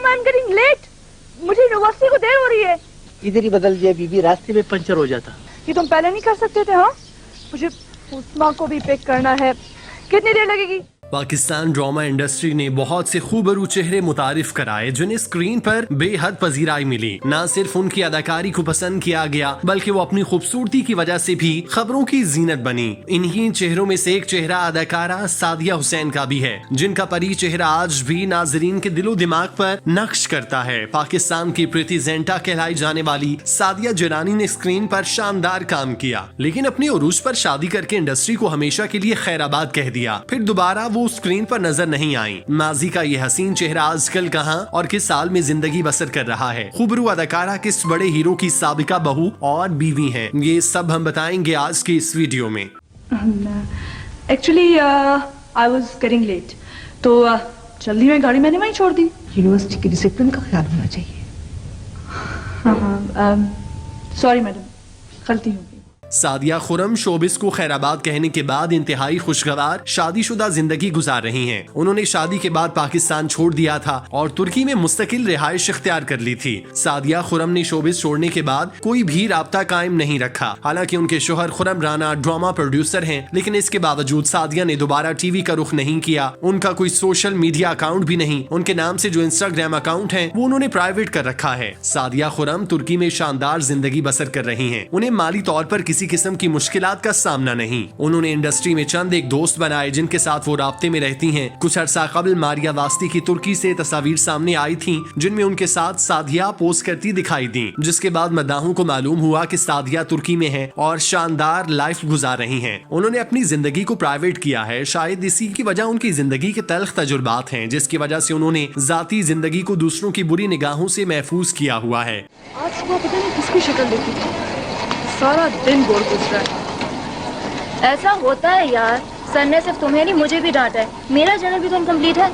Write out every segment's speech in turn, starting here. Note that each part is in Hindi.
Mom I am getting late, मुझे यूनिवर्सिटी को देर हो रही है। इधर ही बदल दिया बीबी, रास्ते में पंचर हो जाता। ये तुम पहले नहीं कर सकते थे? हाँ, मुझे उस्मा को भी पिक करना है, कितनी देर लगेगी? पाकिस्तान ड्रामा इंडस्ट्री ने बहुत से खूबरू चेहरे मुतारिफ कराए जिन्हें स्क्रीन पर बेहद पजीराई मिली। न सिर्फ उनकी अदाकारी को पसंद किया गया बल्कि वो अपनी खूबसूरती की वजह से भी खबरों की जीनत बनी। इन्हीं चेहरों में से एक चेहरा अदाकारा सादिया हुसैन का भी है, जिनका परी चेहरा आज भी नाजरीन के दिलो दिमाग पर नक्श करता है। पाकिस्तान की प्रीति ज़ेंटा कहलाई जाने वाली सादिया जिलानी ने स्क्रीन पर शानदार काम किया, लेकिन अपनी उरूज पर शादी करके इंडस्ट्री को हमेशा के लिए खैराबाद कह दिया। फिर दोबारा वो स्क्रीन पर नजर नहीं आई। माजी का ये हसीन चेहरा आजकल कहां और किस साल में जिंदगी बसर कर रहा है? खूबरू अदाकारा किस बड़े हीरो की साबिका बहू और बीवी हैं? ये सब हम बताएंगे आज के इस वीडियो में। Actually I was getting late, तो जल्दी में गाड़ी मैंने वहीं छोड़ दी। यूनिवर्सिटी की डिसिप्लिन का ख्याल होना चाहिए। सॉरी मैडम, गलती हो गई। सादिया खुरम शोबिस को खैराबाद कहने के बाद इंतहाई खुशगवार शादीशुदा जिंदगी गुजार रही हैं। उन्होंने शादी के बाद पाकिस्तान छोड़ दिया था और तुर्की में मुस्तकिल रिहाइश इख्तियार कर ली थी। सादिया खुरम ने शोबिस छोड़ने के बाद कोई भी राब्ता कायम नहीं रखा। हालांकि उनके शोहर खुरम राना ड्रामा प्रोड्यूसर हैं, लेकिन इसके बावजूद सादिया ने दोबारा टीवी का रुख नहीं किया। उनका कोई सोशल मीडिया अकाउंट भी नहीं। उनके नाम से जो इंस्टाग्राम अकाउंट है वो उन्होंने प्राइवेट कर रखा है। सादिया खुरम तुर्की में शानदार जिंदगी बसर कर रही है। उन्हें माली तौर पर किसी किस्म की मुश्किलात का सामना नहीं। उन्होंने इंडस्ट्री में चंद एक दोस्त बनाए जिनके साथ वो राब्ते में रहती हैं। कुछ अरसा कबल मारिया वास्ती की तुर्की से तस्वीर सामने आई थीं, जिनमें उनके साथ सादिया पोस्ट करती दिखाई दी, जिसके बाद मद्दाहों को मालूम हुआ कि सादिया तुर्की में है और शानदार लाइफ गुजार रही हैं। उन्होंने अपनी जिंदगी को प्राइवेट किया है। शायद इसी की वजह उनकी जिंदगी के तल्ख तजुर्बात हैं, जिसकी वजह से उन्होंने जाती जिंदगी को दूसरों की बुरी निगाहों से महफूज किया हुआ है। आज सुबह पता नहीं किसकी शक्ल देखी थी, सारा दिन बोर गुजरा है। ऐसा होता है यार, सर ने सिर्फ तुम्हें नहीं मुझे भी डांटा है। मेरा जर्नल भी तो इनकम्प्लीट है।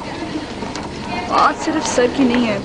आज सिर्फ सर की नहीं है।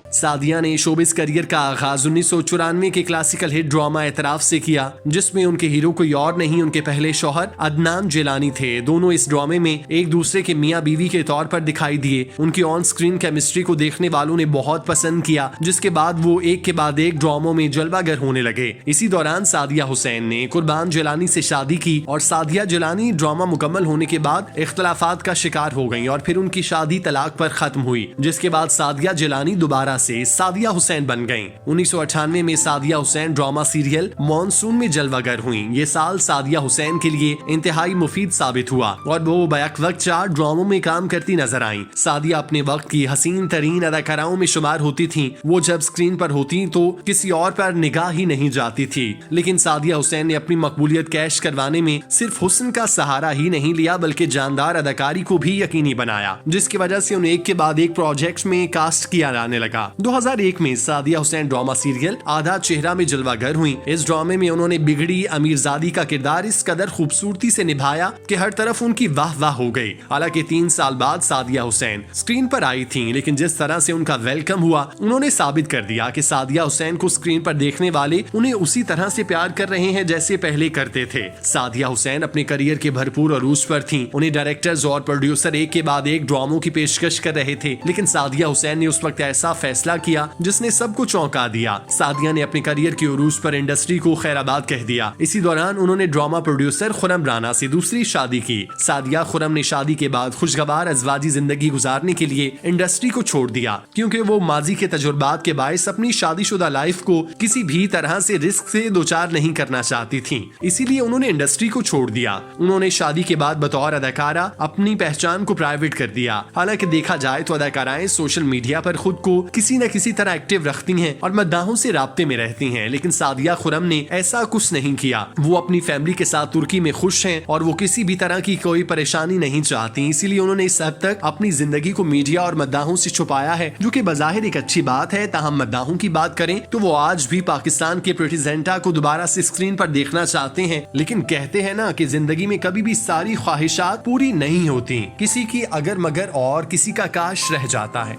सादिया ने शोबिस करियर का आगाज 1994 के क्लासिकल हिट ड्रामा एतराफ से किया, जिसमें उनके हीरो कोई और नहीं उनके पहले शौहर अदनान जिलानी थे। दोनों इस ड्रामे में एक दूसरे के मियाँ बीवी के तौर पर दिखाई दिए। उनकी ऑन स्क्रीन केमिस्ट्री को देखने वालों ने बहुत पसंद किया, जिसके बाद वो एक के बाद एक ड्रामों में जलवागर होने लगे। इसी दौरान सादिया हुसैन ने कुर्बान जिलानी से शादी की और सादिया जिलानी ड्रामा मुकम्मल होने के बाद इख्तलाफात का शिकार हो गयी और फिर उनकी शादी तलाक पर खत्म हुई, जिसके बाद सादिया जिलानी दोबारा से सादिया हुसैन बन गईं। 1998 में Sadia Hussain drama serial monsoon में जलवागर हुईं। ये साल सादिया हुसैन के लिए इंतहाई मुफीद साबित हुआ और वो बैक वक्त 4 ड्रामों में काम करती नजर आईं। सादिया अपने वक्त की हसीन तरीन अदाकाराओं में शुमार होती थीं। वो जब स्क्रीन पर होती तो किसी और पर निगाह ही नहीं जाती थी। लेकिन सादिया हुसैन ने अपनी मकबूलियत कैश करवाने में सिर्फ हुस्न का सहारा ही नहीं लिया बल्कि जानदार अदाकारी को भी यकीनी बनाया, जिसकी वजह से उन्हें एक के बाद एक प्रोजेक्ट में कास्ट किया जाने लगा। 2001 में सादिया हुसैन ड्रामा सीरियल आधा चेहरा में जलवागर हुई। इस ड्रामे में उन्होंने बिगड़ी अमीरजादी का किरदार इस कदर खूबसूरती से निभाया कि हर तरफ उनकी वाह वाह हो गई। हालांकि 3 साल बाद सादिया हुसैन स्क्रीन पर आई थीं, लेकिन जिस तरह से उनका वेलकम हुआ उन्होंने साबित कर दिया कि सादिया हुसैन को स्क्रीन पर देखने वाले उन्हें उसी तरह से प्यार कर रहे हैं जैसे पहले करते थे। सादिया हुसैन अपने करियर के भरपूर अरूज पर थीं। उन्हें डायरेक्टर्स और प्रोड्यूसर एक के बाद एक ड्रामों की पेशकश कर रहे थे, लेकिन सादिया हुसैन ने उस वक्त ऐसा फैसला किया जिसने सबको चौंका दिया। सादिया ने अपने करियर के उरूज पर इंडस्ट्री को खैराबाद कह दिया। इसी दौरान उन्होंने ड्रामा प्रोड्यूसर खुरम राना से दूसरी शादी की। सादिया खुरम ने शादी के बाद खुशगवार अज़वाजी जिंदगी गुजारने के लिए इंडस्ट्री को छोड़ दिया, क्योंकि वो माजी के तजुर्बात के बायस अपनी शादीशुदा लाइफ को किसी भी तरह से रिस्क से दोचार नहीं करना चाहती थी। इसीलिए उन्होंने इंडस्ट्री को छोड़ दिया। उन्होंने शादी के बाद बतौर अदाकारा अपनी पहचान को प्राइवेट कर दिया। हालांकि देखा जाए तो अदाकाराएं सोशल मीडिया पर खुद को किसी न किसी तरह एक्टिव रखती हैं और मद्दाहों से राब्ते में रहती हैं, लेकिन सादिया खुरम ने ऐसा कुछ नहीं किया। वो अपनी फैमिली के साथ तुर्की में खुश हैं और वो किसी भी तरह की कोई परेशानी नहीं चाहती। इसीलिए उन्होंने इस हद तक अपनी जिंदगी को मीडिया और मद्दाहों से छुपाया है, जो कि बज़ाहिर एक अच्छी बात है। ताहम मद्दाहों की बात करें तो वो आज भी पाकिस्तान के प्रीति ज़ेंटा को दोबारा से स्क्रीन पर देखना चाहते हैं, लेकिन कहते हैं ना कि जिंदगी में कभी भी सारी ख्वाहिशात पूरी नहीं होती। किसी की अगर मगर और किसी का काश रह जाता है।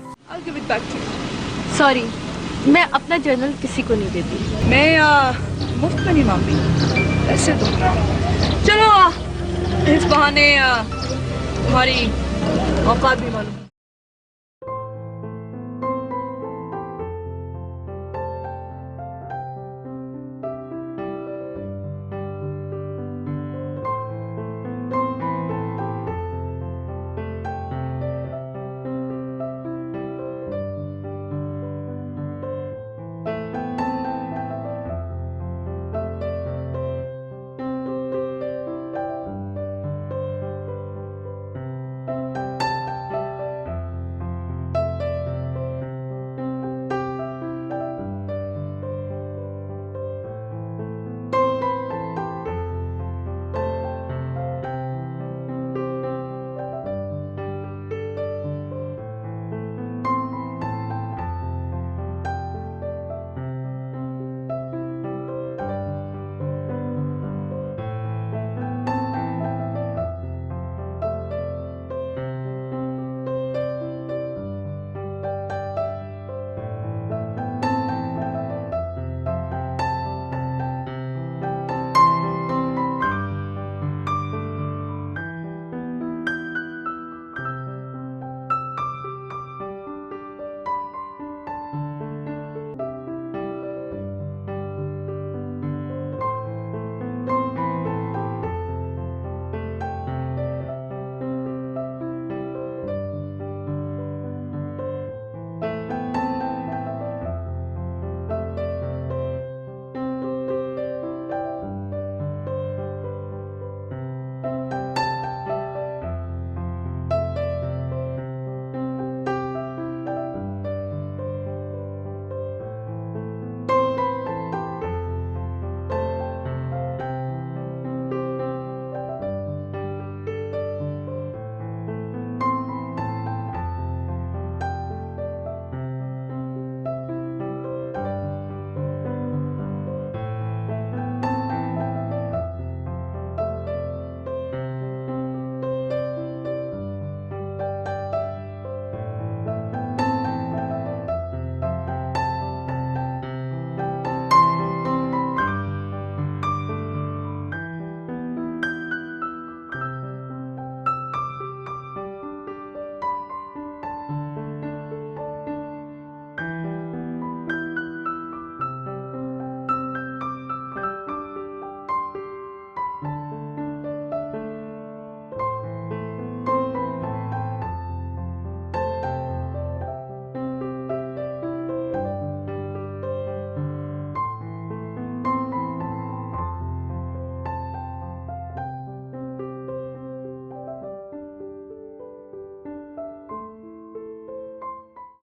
सॉरी, मैं अपना जर्नल किसी को नहीं देती। मैं मुफ्त में नहीं मांगती, ऐसे तो चलो इस बहाने तुम्हारी औकात भी मालूम।